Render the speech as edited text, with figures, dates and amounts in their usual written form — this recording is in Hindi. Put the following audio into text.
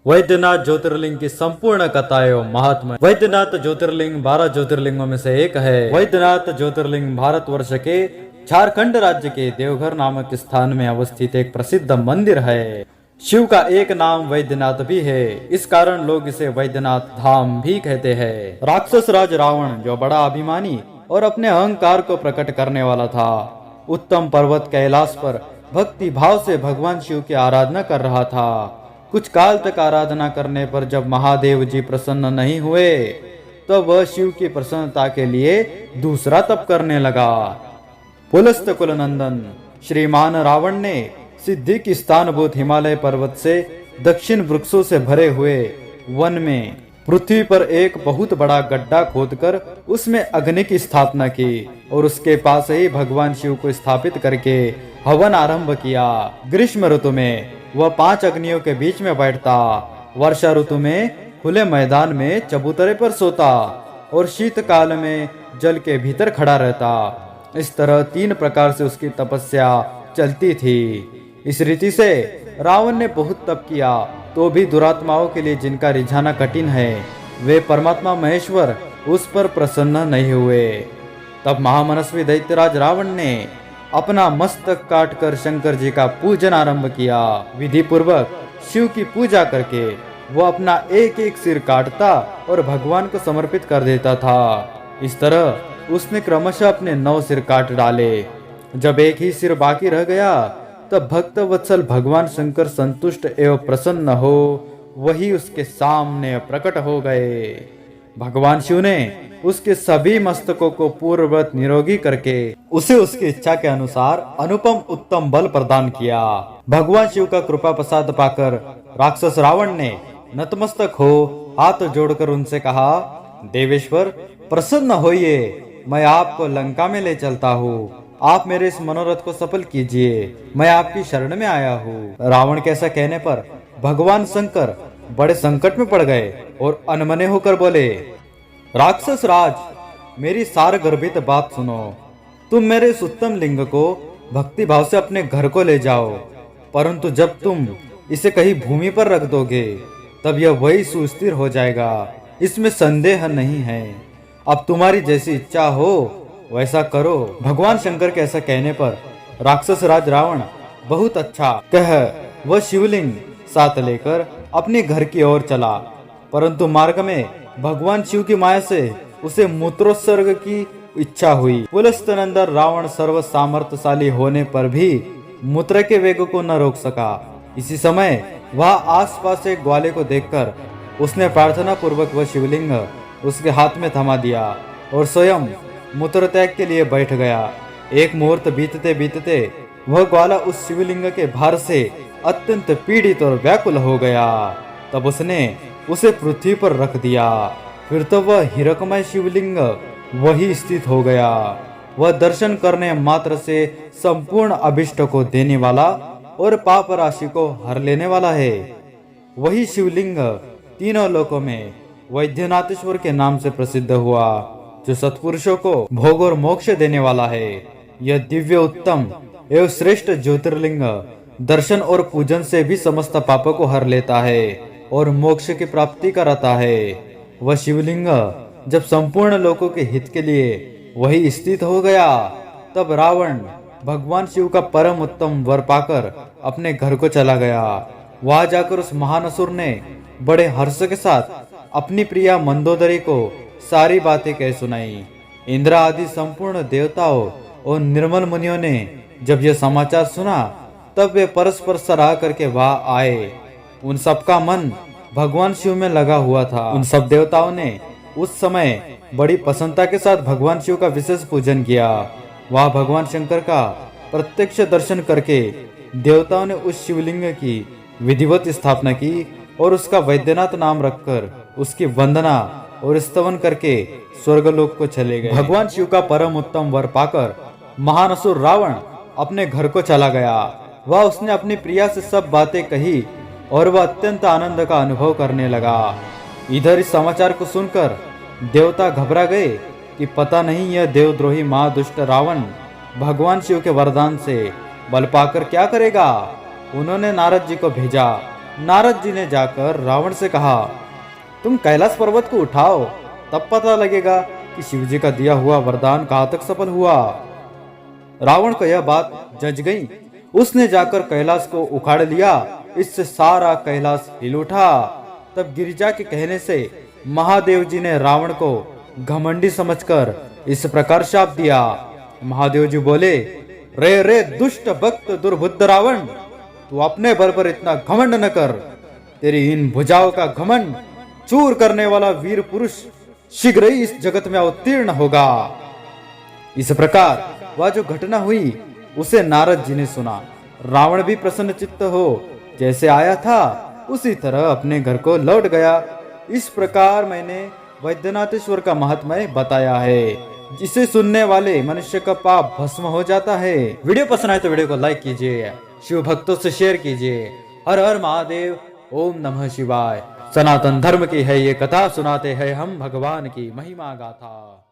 वैद्यनाथ ज्योतिर्लिंग की संपूर्ण कथा एवं महात्मा। वैद्यनाथ ज्योतिर्लिंग 12 ज्योतिर्लिंगों में से एक है। वैद्यनाथ ज्योतिर्लिंग भारतवर्ष के झारखंड राज्य के देवघर नामक स्थान में अवस्थित एक प्रसिद्ध मंदिर है। शिव का एक नाम वैद्यनाथ भी है, इस कारण लोग इसे वैद्यनाथ धाम भी कहते हैं। राक्षस राज रावण, जो बड़ा अभिमानी और अपने अहंकार को प्रकट करने वाला था, उत्तम पर्वत कैलाश पर भक्ति भाव से भगवान शिव की आराधना कर रहा था। कुछ काल तक आराधना करने पर जब महादेव जी प्रसन्न नहीं हुए, तो वह शिव की प्रसन्नता के लिए दूसरा तप करने लगा। पुलस्त कुलनंदन श्रीमान रावण ने सिद्धि की स्थानभूत हिमालय पर्वत से दक्षिण वृक्षों से भरे हुए वन में पृथ्वी पर एक बहुत बड़ा गड्ढा खोदकर उसमें अग्नि की स्थापना की और उसके पास ही भगवान शिव को स्थापित करके हवन आरंभ किया। ग्रीष्म ऋतु में वह 5 अग्नियों के बीच में बैठता, वर्षा ऋतु में खुले मैदान में चबूतरे पर सोता और शीतकाल में जल के भीतर खड़ा रहता। इस तरह 3 प्रकार से उसकी तपस्या चलती थी। इस रीति से रावण ने बहुत तप किया, तो भी दुरात्माओं के लिए जिनका रिझाना कठिन है, वे परमात्मा महेश्वर उस पर प्रसन्न नहीं हुए। तब महामनस्वी दैत्यराज रावण ने अपना मस्तक काटकर शंकर जी का पूजन आरंभ किया। विधि पूर्वक शिव की पूजा करके वो अपना एक एक सिर काटता और भगवान को समर्पित कर देता था। इस तरह उसने क्रमशः अपने 9 सिर काट डाले। जब एक ही सिर बाकी रह गया, तब भक्त वत्सल भगवान शंकर संतुष्ट एवं प्रसन्न हो वही उसके सामने प्रकट हो गए। भगवान शिव ने उसके सभी मस्तकों को पूर्ववत निरोगी करके उसे उसकी इच्छा के अनुसार अनुपम उत्तम बल प्रदान किया। भगवान शिव का कृपा प्रसाद पाकर राक्षस रावण ने नतमस्तक हो हाथ जोड़कर उनसे कहा, देवेश्वर प्रसन्न होइए, मैं आपको लंका में ले चलता हूँ। आप मेरे इस मनोरथ को सफल कीजिए, मैं आपकी शरण में आया हूँ। रावण के ऐसा कहने पर भगवान शंकर बड़े संकट में पड़ गए और अनमने होकर बोले, राक्षस राज, मेरी सार गर्भित बात सुनो। तुम मेरे इस उत्तम लिंग को भक्ति भाव से अपने घर को ले जाओ, परंतु जब तुम इसे कहीं भूमि पर रख दोगे, तब यह वही सुस्थिर हो जाएगा, इसमें संदेह नहीं है। अब तुम्हारी जैसी इच्छा हो वैसा करो। भगवान शंकर के ऐसा कहने पर राक्षस राज रावण बहुत अच्छा कह वह शिवलिंग साथ लेकर अपने घर की ओर चला, परंतु मार्ग में भगवान शिव की माया से उसे मूत्रोत्सर्ग की इच्छा हुई। पुलस्तनंदन रावण सर्व सामर्थ्यशाली होने पर भी मूत्र के वेग को न रोक सका। इसी समय वह आसपास एक ग्वाले को देखकर उसने प्रार्थना पूर्वक वह शिवलिंग उसके हाथ में थमा दिया और स्वयं मूत्र त्याग के लिए बैठ गया। एक मुहूर्त बीतते बीतते वह ग्वाला उस शिवलिंग के भार से अत्यंत पीड़ित और व्याकुल हो गया। तब उसने उसे पृथ्वी पर रख दिया। फिर तो वह हीरकमय शिवलिंग वही स्थित हो गया। वह दर्शन करने मात्र से संपूर्ण अभिष्ट को देने वाला और पाप राशि को हर लेने वाला है। वही शिवलिंग तीनों लोकों में वैद्यनाथेश्वर के नाम से प्रसिद्ध हुआ, जो सत्पुरुषों को भोग और मोक्ष देने वाला है। यह दिव्य उत्तम एवं श्रेष्ठ ज्योतिर्लिंग दर्शन और पूजन से भी समस्त पापों को हर लेता है और मोक्ष की प्राप्ति कराता है। वह शिवलिंग जब संपूर्ण लोकों के हित के लिए वही स्थित हो गया, तब रावण भगवान शिव का परम उत्तम वर पाकर अपने घर को चला गया। वहां जाकर उस महान असुर ने बड़े हर्ष के साथ अपनी प्रिया मंदोदरी को सारी बातें कह सुनाई। इंद्र आदि संपूर्ण देवताओं और निर्मल मुनियों ने जब यह समाचार सुना, तब वे परस्पर सराह करके वहां आए। उन सबका मन भगवान शिव में लगा हुआ था। उन सब देवताओं ने उस समय बड़ी प्रसन्नता के साथ भगवान शिव का विशेष पूजन किया। वहां भगवान शंकर का प्रत्यक्ष दर्शन करके देवताओं ने उस शिवलिंग की विधिवत स्थापना की और उसका वैद्यनाथ नाम रखकर उसकी वंदना और स्तवन करके स्वर्गलोक को चले गए। भगवान शिव का परम उत्तम वर पाकर महान असुर रावण अपने घर को चला गया। वह उसने अपनी प्रिया से सब बातें कही और वह अत्यंत आनंद का अनुभव करने लगा। इधर इस समाचार को सुनकर देवता घबरा गए कि पता नहीं यह देवद्रोही महादुष्ट रावण भगवान शिव के वरदान से बल पाकर क्या करेगा। उन्होंने नारद जी को भेजा नारद जी ने जाकर रावण से कहा, तुम कैलाश पर्वत को उठाओ, तब पता लगेगा कि शिव जी का दिया हुआ वरदान कहाँ तक सफल हुआ। रावण को यह बात जच गई। उसने जाकर कैलाश को उखाड़ लिया। इससे सारा कैलाश हिल उठा। तब गिरिजा के कहने से महादेव जी ने रावण को घमंडी समझकर इस प्रकार शाप दिया। महादेव जी बोले, रे रे दुष्ट भक्त दुर्बुद्ध रावण, तू अपने बल पर इतना घमंड न कर। तेरी इन भुजाओं का घमंड चूर करने वाला वीर पुरुष शीघ्र ही इस जगत में अवतीर्ण होगा। इस प्रकार वह जो घटना हुई उसे नारद जी ने सुना। रावण भी प्रसन्न चित्त हो जैसे आया था उसी तरह अपने घर को लौट गया। इस प्रकार मैंने वैद्यनाथेश्वर का महात्म्य बताया है, जिसे सुनने वाले मनुष्य का पाप भस्म हो जाता है। वीडियो पसंद आए तो वीडियो को लाइक कीजिए, शिव भक्तों से शेयर कीजिए। हर हर महादेव, ओम नमः शिवाय। सनातन धर्म की है ये कथा, सुनाते हैं हम भगवान की महिमा गाथा।